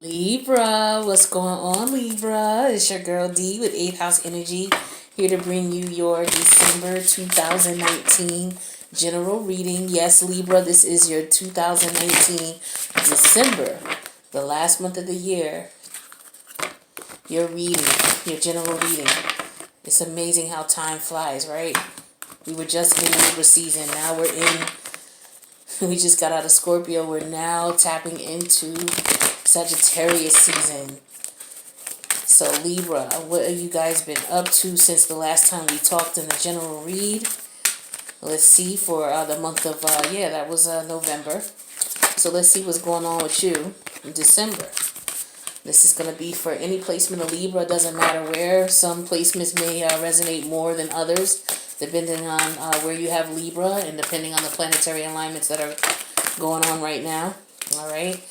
Libra, what's going on, Libra? It's your girl D with 8th House Energy, here to bring you your December 2019 general reading. Yes, Libra, this is your 2019 December, the last month of the year. Your reading, your general reading. It's amazing how time flies, right? We were just in Libra season. Now we're in. We just got out of Scorpio. We're now tapping into Sagittarius season. So Libra, what have you guys been up to since the last time we talked in the general read? Let's see for the month of, that was November. So let's see what's going on with you in December. This is going to be for any placement of Libra. Doesn't matter where. Some placements may resonate more than others, depending on where you have Libra and depending on the planetary alignments that are going on right now. All right.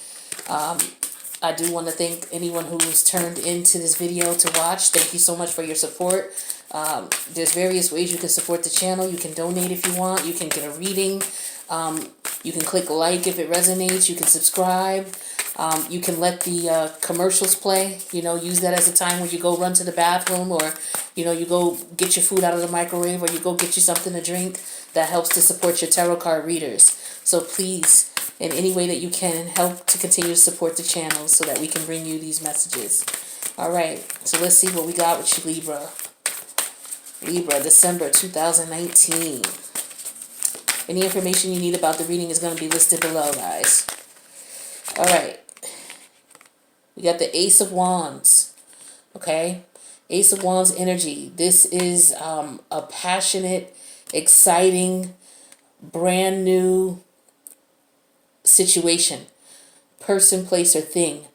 I do want to thank anyone who's turned into this video to watch. Thank you so much for your support. There's various ways you can support the channel. You can donate if you want. You can get a reading. You can click like if it resonates. You can subscribe. You can let the commercials play. Use that as a time when you go run to the bathroom, or you go get your food out of the microwave, or you go get you something to drink. That helps to support your tarot card readers. So please, in any way that you can, help to continue to support the channel so that we can bring you these messages. All right, so let's see what we got with you, Libra. Libra, December 2019. Any information you need about the reading is going to be listed below, guys. All right. We got the Ace of Wands. Okay? Ace of Wands energy. This is a passionate, exciting, brand new situation, person, place, or thing.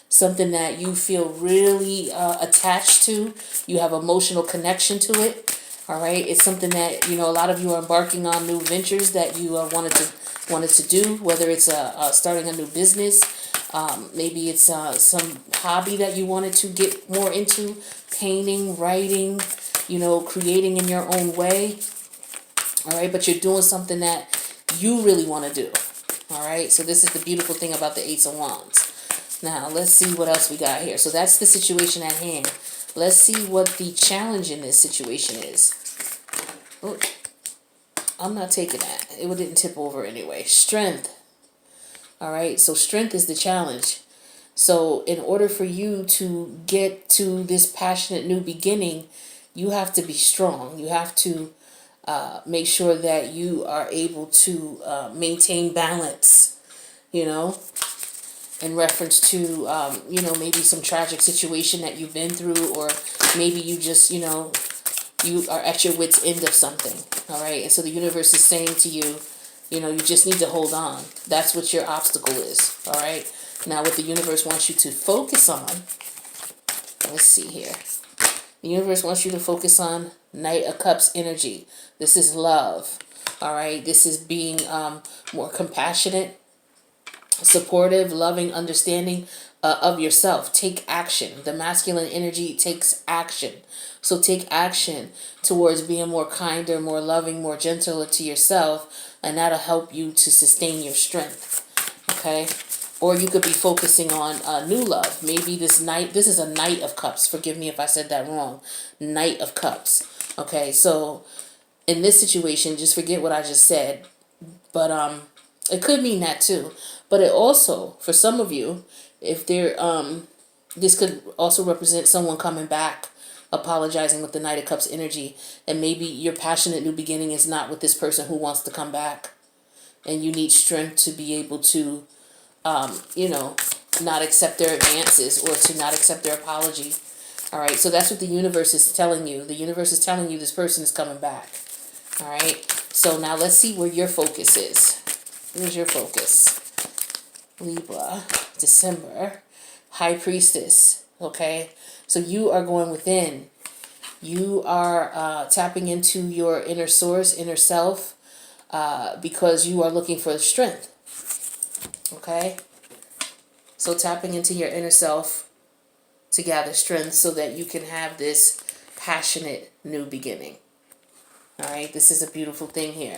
Something that you feel really attached to. You have emotional connection to it. All right, it's something that a lot of you are embarking on new ventures that you wanted to do. Whether it's starting a new business, maybe it's some hobby that you wanted to get more into, painting, writing, creating in your own way. All right, but you're doing something that you really want to do. All right, so this is the beautiful thing about the Ace of Wands. Now, let's see what else we got here. So that's the situation at hand. Let's see what the challenge in this situation is. Oh, I'm not taking that. It didn't tip over anyway. Strength. All right, so strength is the challenge. So in order for you to get to this passionate new beginning, you have to be strong. You have to make sure that you are able to maintain balance, in reference to, maybe some tragic situation that you've been through, or maybe you just, you are at your wit's end of something, all right? And so the universe is saying to you, you just need to hold on. That's what your obstacle is, all right? Now, what the universe wants you to focus on, let's see here. The universe wants you to focus on Knight of Cups energy. This is love, all right? This is being more compassionate, supportive, loving, understanding of yourself. Take action. The masculine energy takes action. So take action towards being more kinder, more loving, more gentler to yourself, and that'll help you to sustain your strength, okay? Or you could be focusing on new love. Maybe this is a Knight of Cups. Forgive me if I said that wrong. Knight of Cups. Okay, so in this situation, just forget what I just said. But it could mean that too. But it also, for some of you, if this could also represent someone coming back, apologizing with the Knight of Cups energy. And maybe your passionate new beginning is not with this person who wants to come back. And you need strength to be able to not accept their advances or to not accept their apology. All right, so that's what the universe is telling you. The universe is telling you this person is coming back. All right, so now let's see where your focus is. Where's your focus? Libra, December, High Priestess, okay? So you are going within. You are tapping into your inner source, inner self, because you are looking for strength. Okay, so tapping into your inner self to gather strength so that you can have this passionate new beginning. All right, this is a beautiful thing here.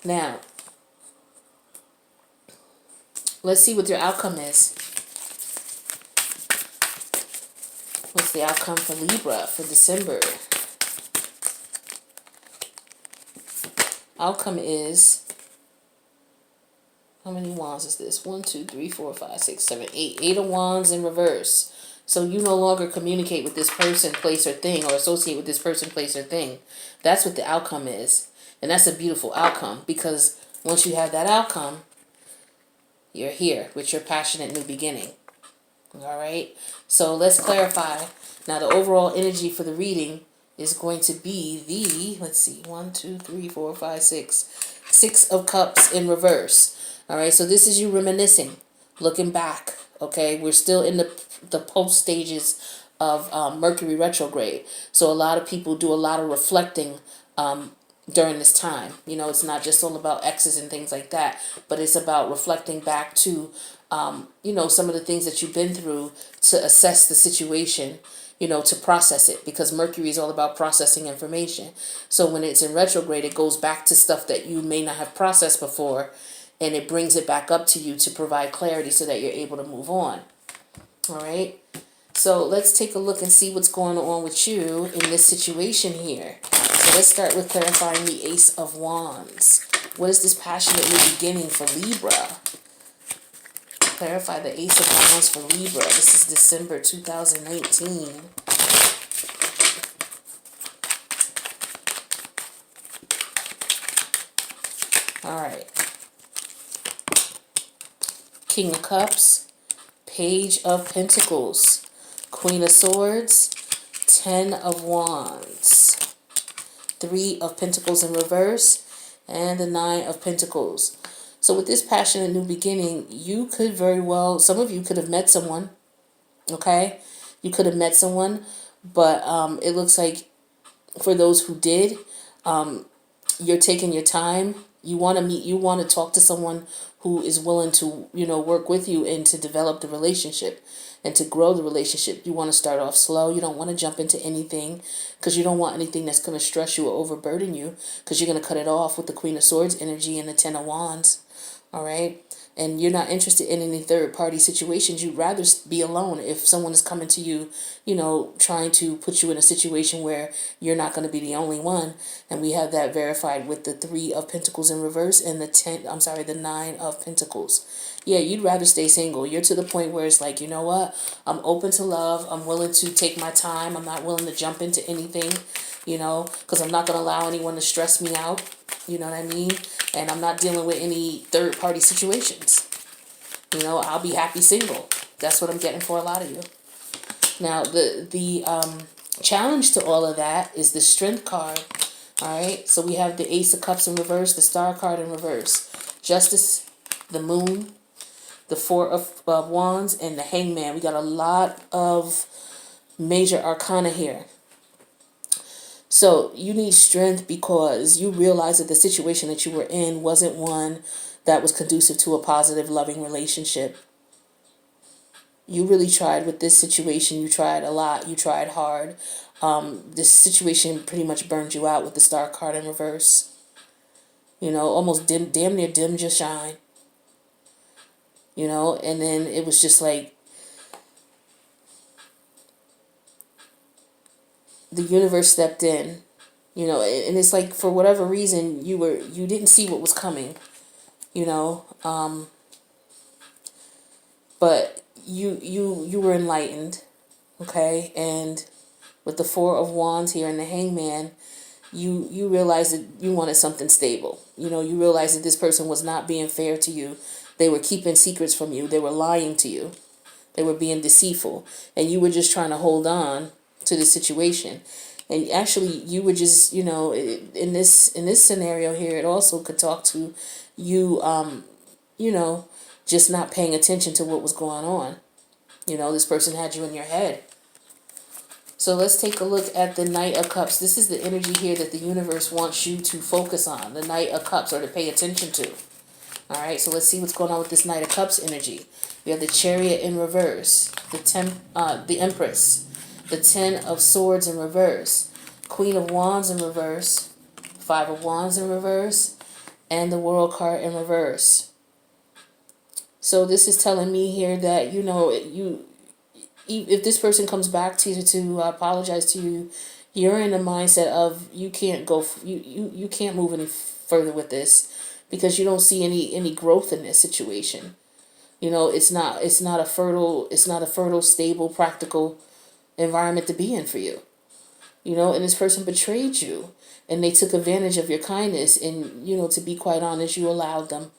Now, let's see what your outcome is. What's the outcome for Libra for December? Outcome is, how many wands is this? 1, 2, 3, 4, 5, 6, 7, 8. 8 of wands in reverse. So you no longer communicate with this person, place, or thing, or associate with this person, place, or thing. That's what the outcome is. And that's a beautiful outcome, because once you have that outcome, you're here with your passionate new beginning. All right. So let's clarify. Now the overall energy for the reading is going to be the, let's see, 1, 2, 3, 4, 5, 6. 6 of Cups in reverse. All right. So this is you reminiscing, looking back. Okay. We're still in the post stages of Mercury retrograde. So a lot of people do a lot of reflecting during this time. You know, it's not just all about exes and things like that, but it's about reflecting back to, you know, some of the things that you've been through to assess the situation, you know, to process it, because Mercury is all about processing information. So when it's in retrograde, it goes back to stuff that you may not have processed before, and it brings it back up to you to provide clarity so that you're able to move on. All right. So let's take a look and see what's going on with you in this situation here. So let's start with clarifying the Ace of Wands. What is this passionate new beginning for Libra? Clarify the Ace of Wands for Libra. This is December 2019. All right. King of Cups, Page of Pentacles, Queen of Swords, 10 of Wands, 3 of Pentacles in reverse, and the 9 of Pentacles. So with this passionate new beginning, you could very well, some of you could have met someone, okay? You could have met someone, but it looks like for those who did, you're taking your time. You want to meet, you want to talk to someone who is willing to, you know, work with you and to develop the relationship and to grow the relationship. You want to start off slow. You don't want to jump into anything, because you don't want anything that's going to stress you or overburden you, because you're going to cut it off with the Queen of Swords energy and the 10 of Wands. All right. And you're not interested in any third party situations. You'd rather be alone. If someone is coming to you, you know, trying to put you in a situation where you're not going to be the only one. And we have that verified with the 3 of Pentacles in reverse and the 9 of Pentacles. Yeah, you'd rather stay single. You're to the point where it's like, you know what? I'm open to love. I'm willing to take my time. I'm not willing to jump into anything, you know, because I'm not going to allow anyone to stress me out. You know what I mean? And I'm not dealing with any third-party situations. You know, I'll be happy single. That's what I'm getting for a lot of you. Now, the challenge to all of that is the Strength card. All right? So we have the Ace of Cups in reverse, the Star card in reverse, Justice, the Moon, the 4 of Wands, and the Hangman. We got a lot of major arcana here. So you need strength because you realize that the situation that you were in wasn't one that was conducive to a positive, loving relationship. You really tried with this situation. You tried a lot. You tried hard. This situation pretty much burned you out with the Star card in reverse. You know, almost damn near dimmed your shine. You know, and then it was just like the universe stepped in, you know, and it's like for whatever reason you didn't see what was coming, you know, but you were enlightened, okay, and with the 4 of Wands here and the Hangman, you realized that you wanted something stable. You know, you realized that this person was not being fair to you. They were keeping secrets from you. They were lying to you. They were being deceitful, and you were just trying to hold on to the situation. And actually, you were just, you know, in this scenario here, it also could talk to you, you know, just not paying attention to what was going on. You know, this person had you in your head. So let's take a look at the Knight of Cups. This is the energy here that the universe wants you to focus on, the Knight of Cups, or to pay attention to. All right, so let's see what's going on with this Knight of Cups energy. We have the Chariot in reverse, the Empress, the 10 of Swords in reverse, Queen of Wands in reverse, 5 of Wands in reverse, and the World card in reverse. So this is telling me here that, you know, if this person comes back to you to apologize to you, you're in the mindset of you can't go, you can't move any further with this because you don't see any growth in this situation. You know, it's not a fertile, stable, practical environment to be in for you. You know, and this person betrayed you and they took advantage of your kindness, and you know, to be quite honest, you allowed them,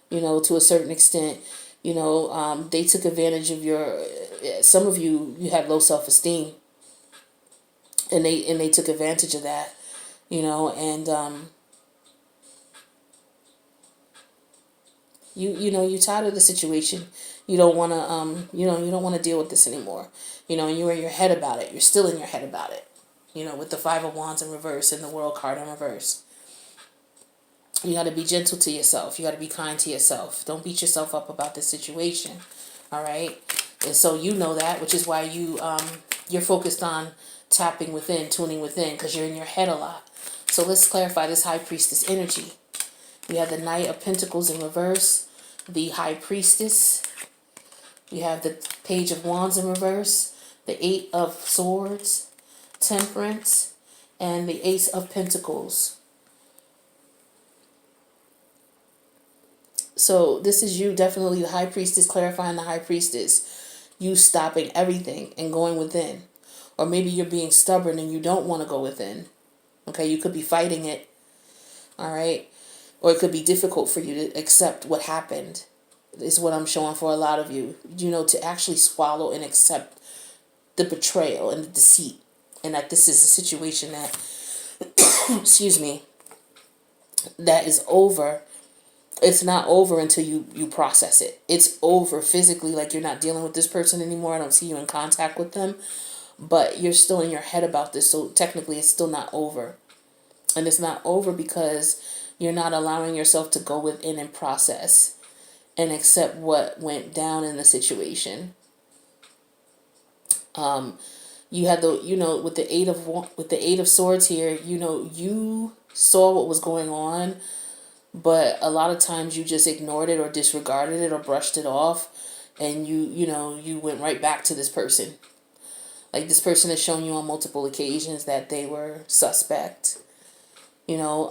you know, to a certain extent. You know, they took advantage of your, some of you, you had low self-esteem, and they took advantage of that, you know, and you know, you're tired of the situation. You don't want to you know, you don't want to deal with this anymore. You know, and you're in your head about it. You're still in your head about it. You know, with the Five of Wands in reverse and the World card in reverse. You got to be gentle to yourself. You got to be kind to yourself. Don't beat yourself up about this situation. All right? And so you know that, which is why you're focused on tapping within, tuning within, because you're in your head a lot. So let's clarify this High Priestess energy. We have the Knight of Pentacles in reverse, the High Priestess. We have the Page of Wands in reverse, the Eight of Swords, Temperance, and the Ace of Pentacles. So this is you, definitely the High Priestess, clarifying the High Priestess. You stopping everything and going within. Or maybe you're being stubborn and you don't want to go within. Okay, you could be fighting it. All right. Or it could be difficult for you to accept what happened, is what I'm showing for a lot of you. You know, to actually swallow and accept the betrayal and the deceit. And that this is a situation that, excuse me, that is over. It's not over until you process it. It's over physically, like you're not dealing with this person anymore. I don't see you in contact with them. But you're still in your head about this. So technically it's still not over. And it's not over because you're not allowing yourself to go within and process and accept what went down in the situation. You had the, you know, with the Eight of Swords here, you know, you saw what was going on, but a lot of times you just ignored it or disregarded it or brushed it off, and you know, you went right back to this person. Like, this person has shown you on multiple occasions that they were suspect, you know,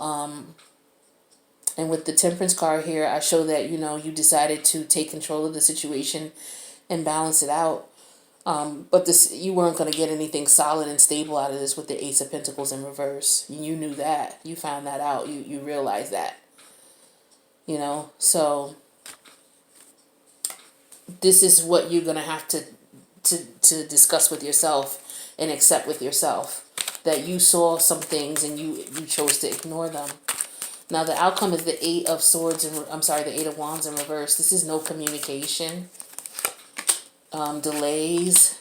and with the Temperance card here, I show that, you know, you decided to take control of the situation and balance it out. But this, you weren't going to get anything solid and stable out of this with the Ace of Pentacles in reverse. You knew that. You found that out. You realized that. You know, so this is what you're going to have to discuss with yourself and accept with yourself. That you saw some things and you chose to ignore them. Now the outcome is the Eight of Swords and the Eight of Wands in reverse. This is no communication. Delays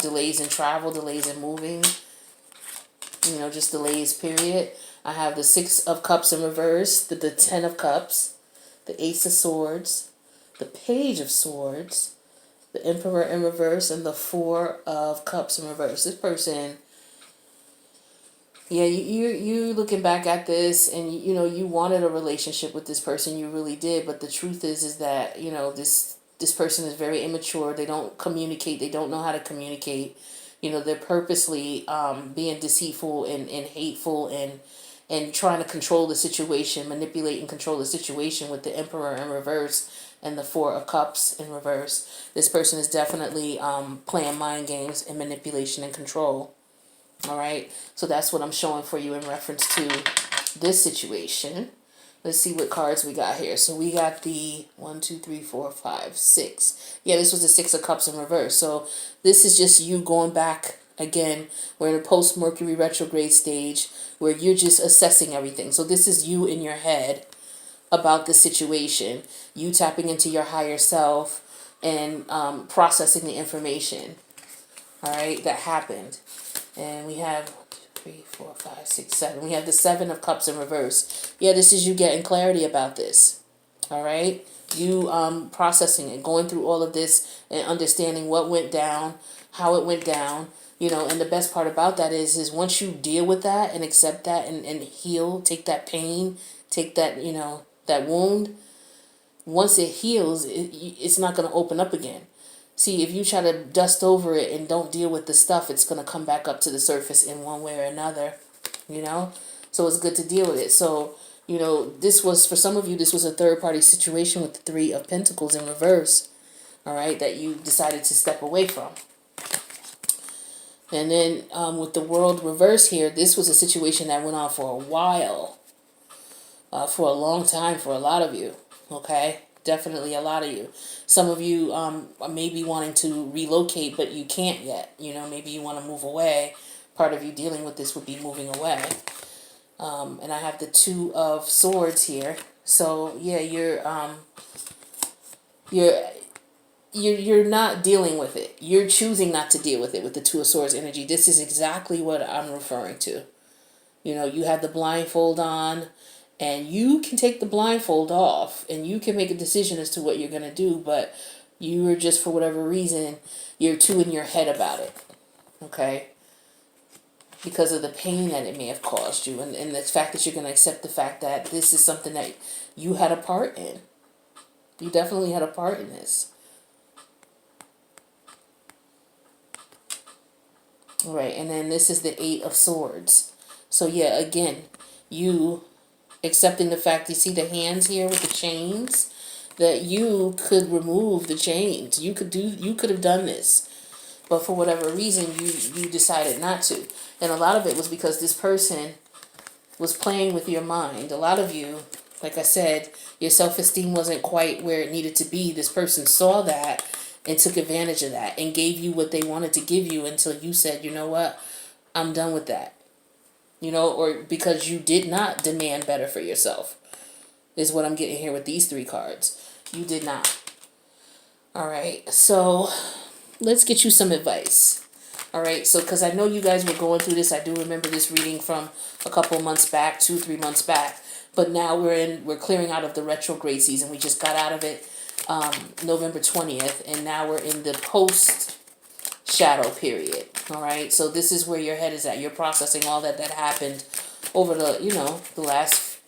in travel, delays in moving, you know, just delays, period. I have the Six of Cups in reverse, the Ten of Cups, the Ace of Swords, the Page of Swords, the Emperor in reverse, and the Four of Cups in reverse. This person, yeah, you looking back at this, and you know, you wanted a relationship with this person, you really did, but the truth is that, you know, this person is very immature. They don't communicate. They don't know how to communicate. You know, they're purposely being deceitful and hateful and trying to control the situation, manipulate and control the situation with the Emperor in reverse and the Four of Cups in reverse. This person is definitely playing mind games and manipulation and control. All right. So that's what I'm showing for you in reference to this situation. Let's see what cards we got here. So we got the 1, 2, 3, 4, 5, 6. Yeah, this was the Six of Cups in reverse. So this is just you going back again. We're in a post-Mercury retrograde stage where you're just assessing everything. So this is you in your head about the situation. You tapping into your higher self and processing the information. All right, that happened. And we have 3, 4, 5, 6, 7. We have the Seven of Cups in reverse. Yeah, this is you getting clarity about this. All right. You processing it, going through all of this and understanding what went down, how it went down. You know, and the best part about that is once you deal with that and accept that and heal, take that pain, take that, you know, that wound, once it heals, it's not going to open up again. See, if you try to dust over it and don't deal with the stuff, it's going to come back up to the surface in one way or another, you know? So it's good to deal with it. So, you know, this was, for some of you, this was a third-party situation with the Three of Pentacles in reverse, all right, that you decided to step away from. And then with the World reverse here, this was a situation that went on for a while, for a long time for a lot of you, okay? Definitely a lot of you. Some of you may be wanting to relocate, but you can't yet. You know, maybe you want to move away. Part of you dealing with this would be moving away. And I have the Two of Swords here. So yeah, you're not dealing with it. You're choosing not to deal with it with the Two of Swords energy. This is exactly what I'm referring to. You know, you have the blindfold on, and you can take the blindfold off, and you can make a decision as to what you're going to do, but you are just, for whatever reason, you're too in your head about it, okay? Because of the pain that it may have caused you, and the fact that you're going to accept the fact that this is something that you had a part in. You definitely had a part in this. All right, and then this is the Eight of Swords. So yeah, again, you accepting the fact, you see the hands here with the chains, that you could remove the chains. You could have done this, but for whatever reason you decided not to. And a lot of it was because this person was playing with your mind. A lot of you, like I said, your self-esteem wasn't quite where it needed to be. This person saw that and took advantage of that and gave you what they wanted to give you until you said, you know what, I'm done with that. You know, or because you did not demand better for yourself, is what I'm getting here with these three cards. You did not. All right, so let's get you some advice. All right, so because I know you guys were going through this. I do remember this reading from a couple months back, 2-3 months back. But now we're clearing out of the retrograde season. We just got out of it November 20th, and now we're in the post shadow period. All right, so this is where your head is at. You're processing all that happened over the, you know, the last,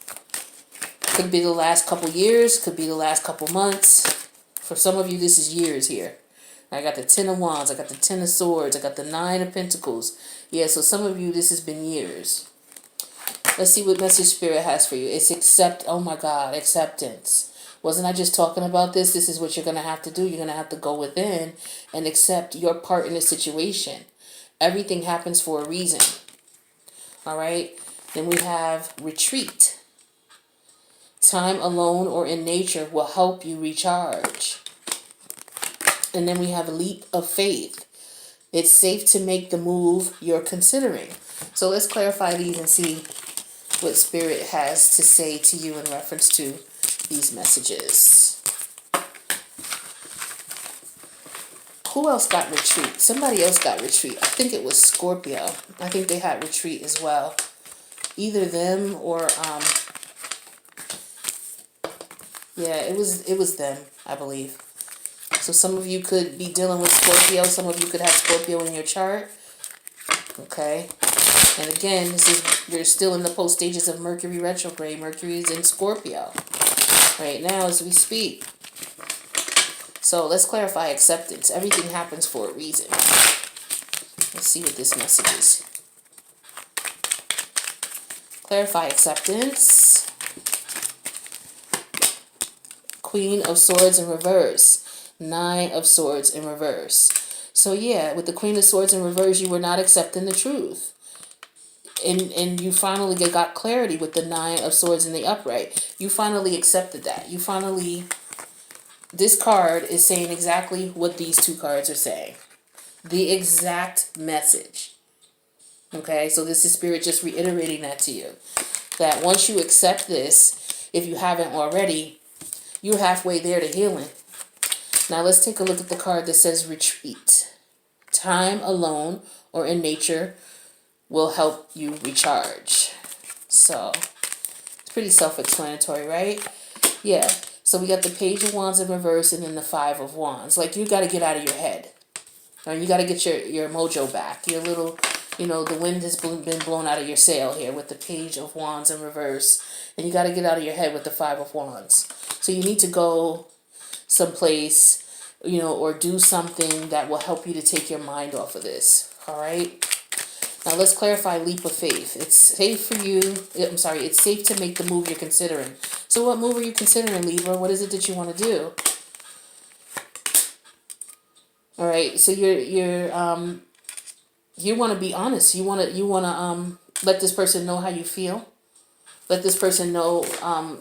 could be the last couple years, could be the last couple months. For some of you, this is years here. I got the Ten of Wands, I got the Ten of Swords, I got the Nine of Pentacles. Yeah, so some of you, this has been years. Let's see what message Spirit has for you. It's oh my God, acceptance. Wasn't I just talking about this? This is what you're going to have to do. You're going to have to go within and accept your part in the situation. Everything happens for a reason. All right? Then we have retreat. Time alone or in nature will help you recharge. And then we have leap of faith. It's safe to make the move you're considering. So let's clarify these and see what Spirit has to say to you in reference to these messages. Who else got retreat? Somebody else got retreat. I think it was Scorpio. I think they had retreat as well. Either them or yeah, it was them, I believe. So some of you could be dealing with Scorpio. Some of you could have Scorpio in your chart. Okay. And again, we're still in the post stages of Mercury retrograde. Mercury is in Scorpio right now as we speak. So let's clarify acceptance. Everything happens for a reason. Let's see what this message is. Clarify acceptance. Queen of Swords in reverse. Nine of Swords in reverse. So yeah, with the Queen of Swords in reverse, you were not accepting the truth. And you finally got clarity with the Nine of Swords in the upright. You finally accepted that. You finally, this card is saying exactly what these two cards are saying. The exact message. Okay, so this is Spirit just reiterating that to you. That once you accept this, if you haven't already, you're halfway there to healing. Now let's take a look at the card that says retreat. Time alone or in nature will help you recharge. So it's pretty self-explanatory, right? Yeah. So we got the Page of Wands in reverse and then the Five of Wands. Like, you got to get out of your head. Or you got to get your mojo back. Your little, you know, the wind has been blown out of your sail here with the Page of Wands in reverse. And you got to get out of your head with the Five of Wands. So you need to go someplace or do something that will help you to take your mind off of this. All right. Now let's clarify leap of faith. It's safe for you. It's safe to make the move you're considering. So what move are you considering, Libra? What is it that you want to do? All right. So you want to be honest. You want to let this person know how you feel. Let this person know how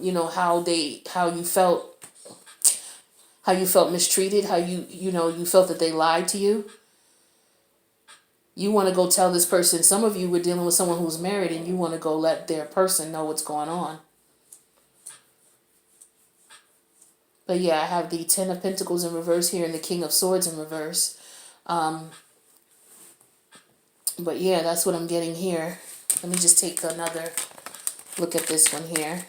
you felt mistreated, how you felt that they lied to you. You want to go tell this person. Some of you were dealing with someone who's married, and you want to go let their person know what's going on. But yeah, I have the Ten of Pentacles in reverse here and the King of Swords in reverse. But yeah, that's what I'm getting here. Let me just take another look at this one here.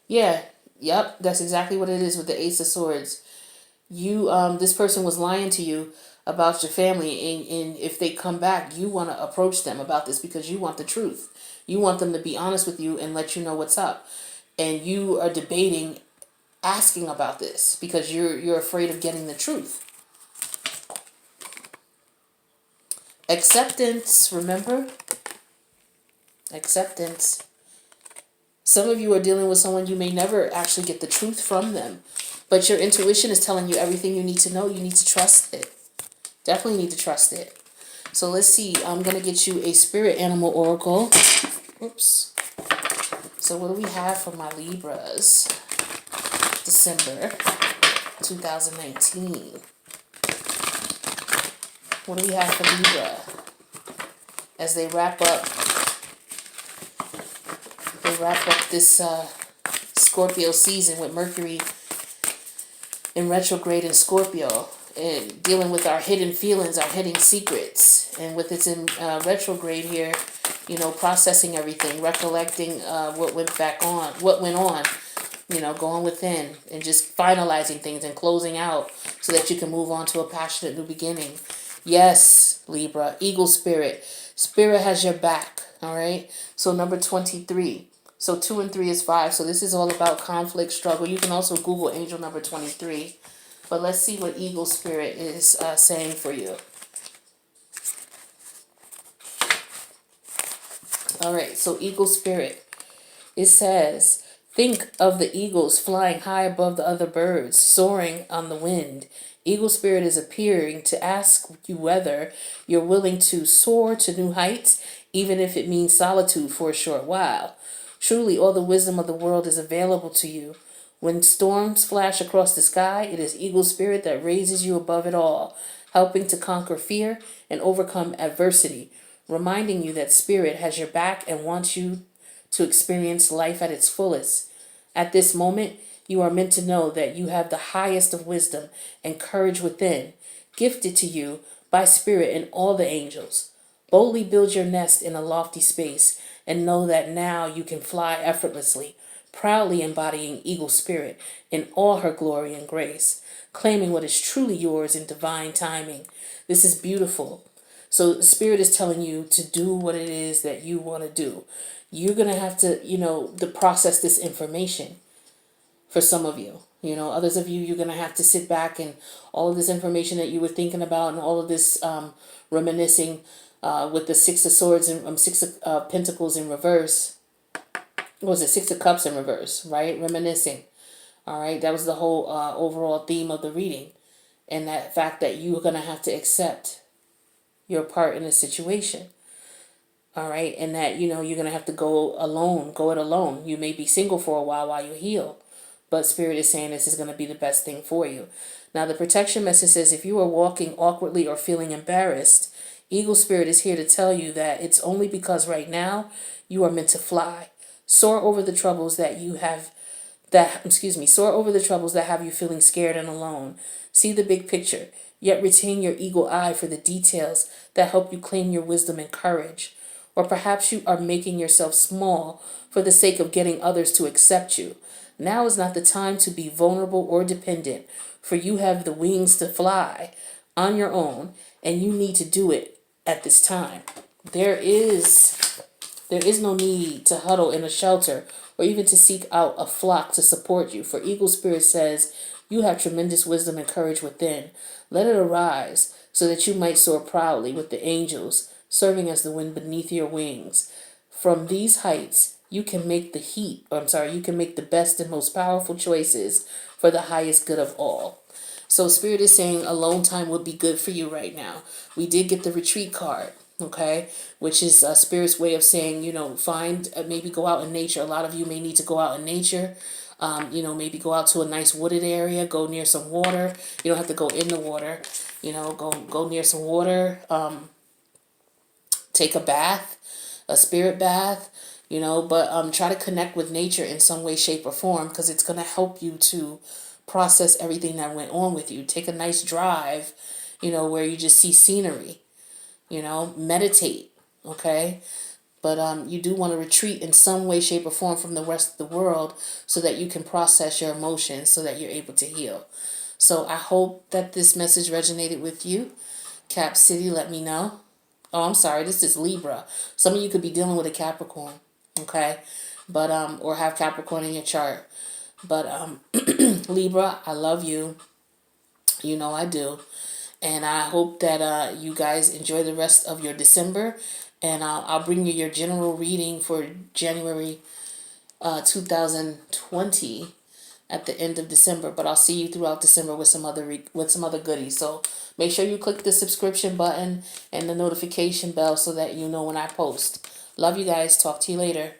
Yeah, yep, that's exactly what it is with the Ace of Swords. This person was lying to you about your family, and if they come back, you want to approach them about this because you want the truth. You want them to be honest with you and let you know what's up. And you are debating asking about this because you're afraid of getting the truth. Acceptance, remember? Acceptance. Some of you are dealing with someone you may never actually get the truth from them, but your intuition is telling you everything you need to know. You need to trust it. Definitely need to trust it. So let's see. I'm going to get you a spirit animal oracle. Oops. So what do we have for my Libras? December 2019. What do we have for Libra? As they wrap up this Scorpio season with Mercury in retrograde in Scorpio, and dealing with our hidden feelings, our hidden secrets, and with its in retrograde here, processing everything, recollecting what went on, going within and just finalizing things and closing out so that you can move on to a passionate new beginning. Yes, Libra, eagle spirit. Spirit has your back, all right? So number 23. So 2 and 3 is 5. So this is all about conflict, struggle. You can also Google angel number 23. But let's see what eagle spirit is saying for you. All right, so eagle spirit. It says, think of the eagles flying high above the other birds, soaring on the wind. Eagle spirit is appearing to ask you whether you're willing to soar to new heights, even if it means solitude for a short while. Truly, all the wisdom of the world is available to you. When storms flash across the sky, it is eagle spirit that raises you above it all, helping to conquer fear and overcome adversity, reminding you that spirit has your back and wants you to experience life at its fullest. At this moment, you are meant to know that you have the highest of wisdom and courage within, gifted to you by spirit and all the angels. Boldly build your nest in a lofty space and know that now you can fly effortlessly, proudly embodying eagle spirit in all her glory and grace, claiming what is truly yours in divine timing. This is beautiful. So spirit is telling you to do what it is that you want to do. You're going to have to process this information for some of you. Others of you, you're going to have to sit back and all of this information that you were thinking about and all of this reminiscing with the Six of Swords and Six of Pentacles in reverse. What was it? Six of Cups in reverse, right? Reminiscing. All right. That was the whole overall theme of the reading. And that fact that you're going to have to accept your part in the situation. All right. And that, you're going to have to go it alone. You may be single for a while you heal. But Spirit is saying this is going to be the best thing for you. Now, the protection message says if you are walking awkwardly or feeling embarrassed, Eagle Spirit is here to tell you that it's only because right now you are meant to fly. Soar over the troubles that soar over the troubles that have you feeling scared and alone. See the big picture, yet retain your eagle eye for the details that help you claim your wisdom and courage. Or perhaps you are making yourself small for the sake of getting others to accept you. Now is not the time to be vulnerable or dependent, for you have the wings to fly on your own, and you need to do it at this time. There is no need to huddle in a shelter or even to seek out a flock to support you. For Eagle Spirit says, you have tremendous wisdom and courage within. Let it arise so that you might soar proudly with the angels, serving as the wind beneath your wings. From these heights, you can make you can make the best and most powerful choices for the highest good of all. So Spirit is saying alone time would be good for you right now. We did get the retreat card, okay, which is Spirit's way of saying, find, maybe go out in nature. A lot of you may need to go out in nature. Maybe go out to a nice wooded area, go near some water. You don't have to go in the water, go near some water, take a bath, a spirit bath, but try to connect with nature in some way, shape, or form, because it's going to help you to process everything that went on with you. Take a nice drive, where you just see scenery, meditate, okay? But you do want to retreat in some way, shape, or form from the rest of the world so that you can process your emotions so that you're able to heal. So I hope that this message resonated with you. Cap City, let me know. Oh, I'm sorry, this is Libra. Some of you could be dealing with a Capricorn, okay? But or have Capricorn in your chart. But Libra, I love you. You know I do. And I hope that you guys enjoy the rest of your December. And I'll bring you your general reading for January 2020 at the end of December. But I'll see you throughout December with some other goodies. So make sure you click the subscription button and the notification bell so that you know when I post. Love you guys. Talk to you later.